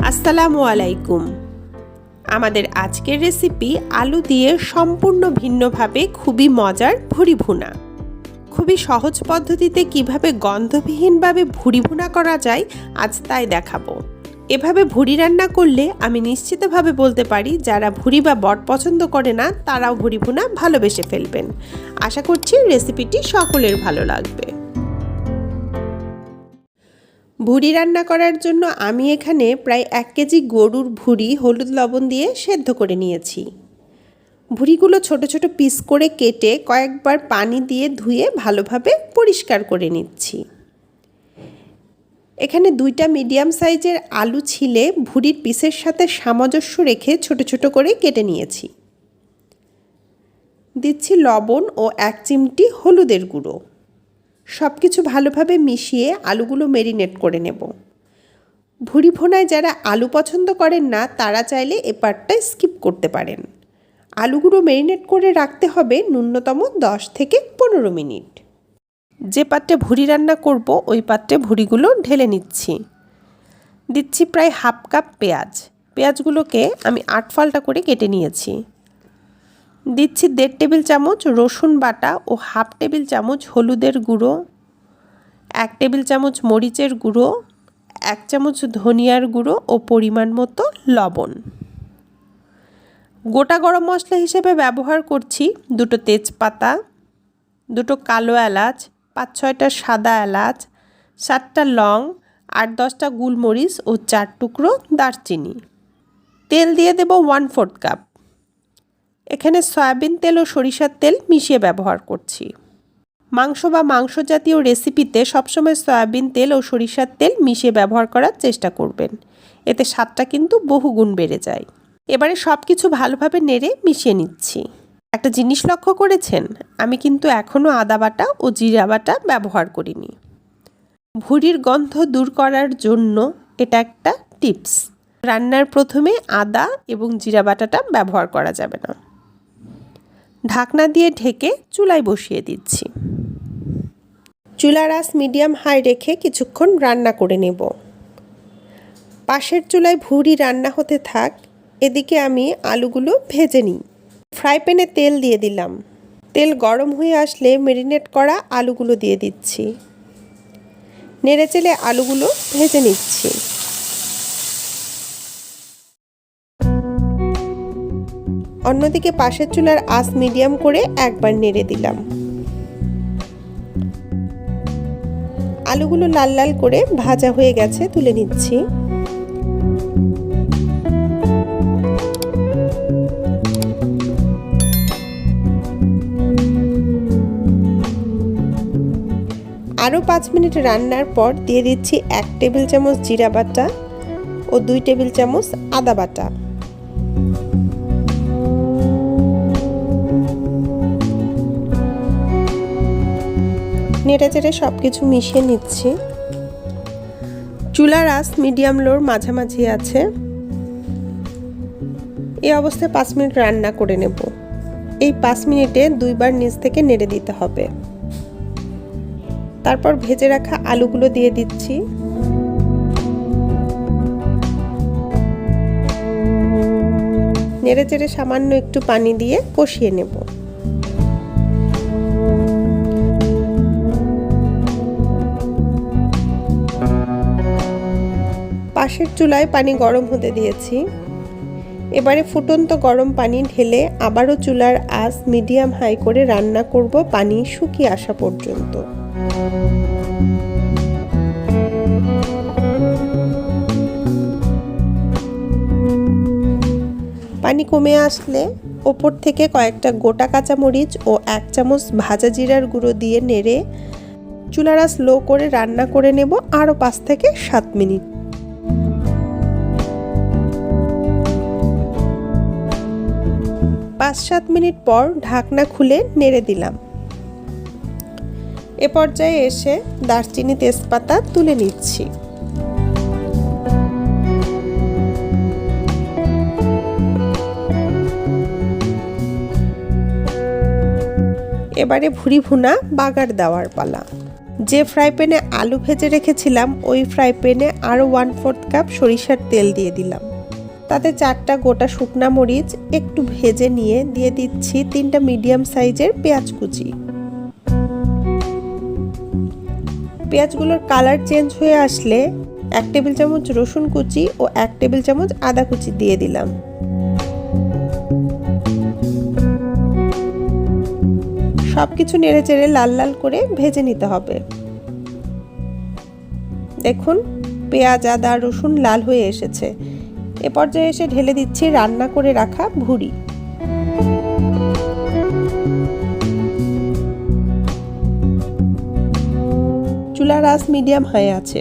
আসসালামু আলাইকুম। আমাদের আজকের রেসিপি আলু দিয়ে সম্পূর্ণ ভিন্নভাবে খুবই মজার ভুরি ভুনা। খুবই সহজ পদ্ধতিতে কিভাবে গন্ধবিহীনভাবে ভুরি ভুনা করা যায় আজ তাই দেখাবো। এভাবে ভুরি রান্না করলে আমি নিশ্চিতভাবে বলতে পারি যারা ভুরি বা বট পছন্দ করে না তারাও ভুরি ভুনা ভালোবেসে ফেলবেন। আশা করছি রেসিপিটি সকলের ভালো লাগবে। ভুরি রান্না করার জন্য আমি এখানে প্রায় 1 কেজি গরুর ভুরি হলুদ লবণ দিয়ে সেদ্ধ করে নিয়েছি। ভুরিগুলো ছোট ছোট পিস করে কেটে কয়েকবার পানি দিয়ে ধুয়ে ভালোভাবে পরিষ্কার করে নিচ্ছি। এখানে 2টা মিডিয়াম সাইজের আলু ছিলে ভুরির পিসের সাথে সামঞ্জস্য রেখে ছোট ছোট করে কেটে নিয়েছি। দিচ্ছি লবণ ও 1 চিমটি হলুদের গুঁড়ো। সব কিছু ভালোভাবে মিশিয়ে আলুগুলো ম্যারিনেট করে নেব। ভুরি ভুনায় যারা আলু পছন্দ করেন না তারা চাইলে এ পার্টটা স্কিপ করতে পারেন। আলুগুলো ম্যারিনেট করে রাখতে হবে ন্যূনতম 10 থেকে 15 মিনিট। যে পাত্রে ভুরি রান্না করব ওই পাত্রে ভুরিগুলো ঢেলে নিচ্ছি। দিচ্ছি প্রায় হাফ কাপ পেঁয়াজ। পেঁয়াজগুলোকে আমি 8 ফালটা করে কেটে নিয়েছি। দিচ্ছি 1.5 টেবিল চামচ রসুন বাটা ও হাফ টেবিল চামচ হলুদের গুঁড়ো, 1 টেবিল চামচ মরিচের গুঁড়ো, 1 চামচ ধনিয়ার গুঁড়ো ও পরিমাণ মতো লবণ। গোটা গরম মশলা হিসেবে ব্যবহার করছি 2টো তেজপাতা, 2টো কালো এলাচ, 5-6টা সাদা এলাচ, 7টা লং, 8-10টা গোলমরিচ ও 4 টুকরো দারচিনি। তেল দিয়ে দেব 1/4 কাপ। এখানে সয়াবিন তেল ও সরিষার তেল মিশিয়ে ব্যবহার করছি। মাংস বা মাংস জাতীয় রেসিপিতে সবসময় সয়াবিন তেল ও সরিষার তেল মিশিয়ে ব্যবহার করার চেষ্টা করবেন, এতে স্বাদটা কিন্তু বহুগুণ বেড়ে যায়। এবারে সব কিছু ভালোভাবে নেড়ে মিশিয়ে নিচ্ছি। একটা জিনিস লক্ষ্য করেছেন, আমি কিন্তু এখনও আদা বাটা ও জিরা বাটা ব্যবহার করিনি। ভুরির গন্ধ দূর করার জন্য এটা একটা টিপস। রান্নার প্রথমে আদা এবং জিরা বাটাটা ব্যবহার করা যাবে না। ঢাকনা দিয়ে ঢেকে চুলায় বসিয়ে দিচ্ছি। চুলার আঁচ মিডিয়াম হাই রেখে কিছুক্ষণ রান্না করে নেব। পাশের চুলায় ভুরি রান্না হতে থাক, এদিকে আমি আলুগুলো ভেজে নিই। ফ্রাই প্যানে তেল দিয়ে দিলাম। তেল গরম হয়ে আসলে ম্যারিনেট করা আলুগুলো দিয়ে দিচ্ছি। নেড়েচেড়ে আলুগুলো ভেজে নিচ্ছি। অন্যদিকে পাশের চুলার আঁচ মিডিয়াম করে একবার নেড়ে দিলাম। আলুগুলো লাল লাল করে ভাজা হয়ে গেছে, তুলে নিচ্ছি। আরও 5 মিনিট রান্নার পর দিয়ে দিচ্ছি 1 টেবিল চামচ জিরা বাটা ও 2 টেবিল চামচ আদা বাটা। নেড়েচেড়ে সব কিছু মিশিয়ে নিচ্ছি। চুলার আঁচ মিডিয়াম লোর মাঝামাঝি আছে। এই অবস্থায় 5 মিনিট রান্না করে নেব। এই 5 মিনিটে 2 বার নিচ থেকে নেড়ে দিতে হবে। তারপর ভেজে রাখা আলুগুলো দিয়ে দিচ্ছি। নেড়েচেড়ে সামান্য একটু পানি দিয়ে কষিয়ে নেব। পাশের চুলায় পানি গরম হতে দিয়েছি। এবারে ফুটন্ত গরম পানি ঢেলে আবারও চুলার আঁচ মিডিয়াম হাই করে রান্না করব পানি শুকিয়ে আসা পর্যন্ত। পানি কমে আসলে ওপর থেকে কয়েকটা গোটা কাঁচামরিচ ও 1 চামচ ভাজা জিরার গুঁড়ো দিয়ে নেড়ে চুলার আঁচ লো করে রান্না করে নেব আরও 5 থেকে 7 মিনিট। পাঁচ 7 মিনিট পর ঢাকনা খুলে নেড়ে দিলাম। এ পর্যায়ে এসে দারচিনি তেজপাতা তুলে নিচ্ছি। এবারে ভুরি ভুনা বাগার দেওয়ার পালা। যে ফ্রাই প্যানে আলু ভেজে রেখেছিলাম ওই ফ্রাই প্যানে আরও 1/4 কাপ সরিষার তেল দিয়ে দিলাম। তাতে 4টা গোটা শুকনা মরিচ একটু ভেজে নিয়ে দিয়ে দিচ্ছি 3টা মিডিয়াম সাইজের পেঁয়াজ কুচি। পেঁয়াজগুলোর কালার চেঞ্জ হয়ে আসলে 1 টেবিল চামচ রসুন কুচি ও 1 টেবিল চামচ আদা কুচি দিয়ে দিলাম। সবকিছু নেড়েচেড়ে লাল লাল করে ভেজে নিতে হবে। দেখুন পেঁয়াজ আদা রসুন লাল হয়ে এসেছে। এ পর্যায়ে এসে ঢেলে দিচ্ছি রান্না করে রাখা ভুড়ি। চুলার আঁচ মিডিয়াম হাই আছে।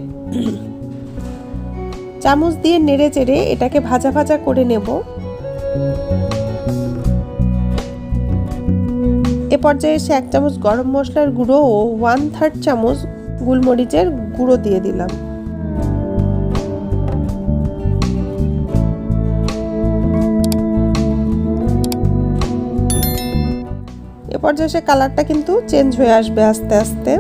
চামচ দিয়ে নেড়ে চেড়ে এটাকে ভাজা ভাজা করে নেব। এ পর্যায়ে এসে 1 চামচ গরম মশলার গুঁড়ো ও 1/3 চামচ গোলমরিচের গুঁড়ো দিয়ে দিলাম। এ পর্যায়ে এসে কালারটা কিন্তু চেঞ্জ হয়ে আসবে আস্তে আস্তে।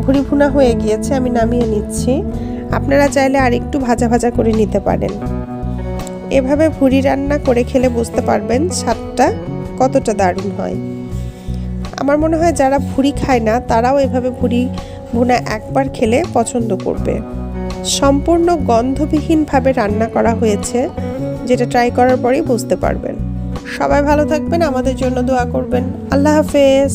ভুরি ভুনা হয়ে গিয়েছে, আমি নামিয়ে নিচ্ছি। আপনারা চাইলে আর একটু ভাজা ভাজা করে নিতে পারেন। এভাবে ভুরি রান্না করে খেলে বুঝতে পারবেন স্বাদটা কতটা দারুণ হয়। আমার মনে হয় যারা ভুরি খায় না তারাও এভাবে ভুরি ভুনা একবার খেলে পছন্দ করবে। সম্পূর্ণ গন্ধবিহীনভাবে রান্না করা হয়েছে, যেটা ট্রাই করার পরেই বুঝতে পারবেন। সবাই ভালো থাকবেন, আমাদের জন্য দোয়া করবেন। আল্লাহ হাফেজ।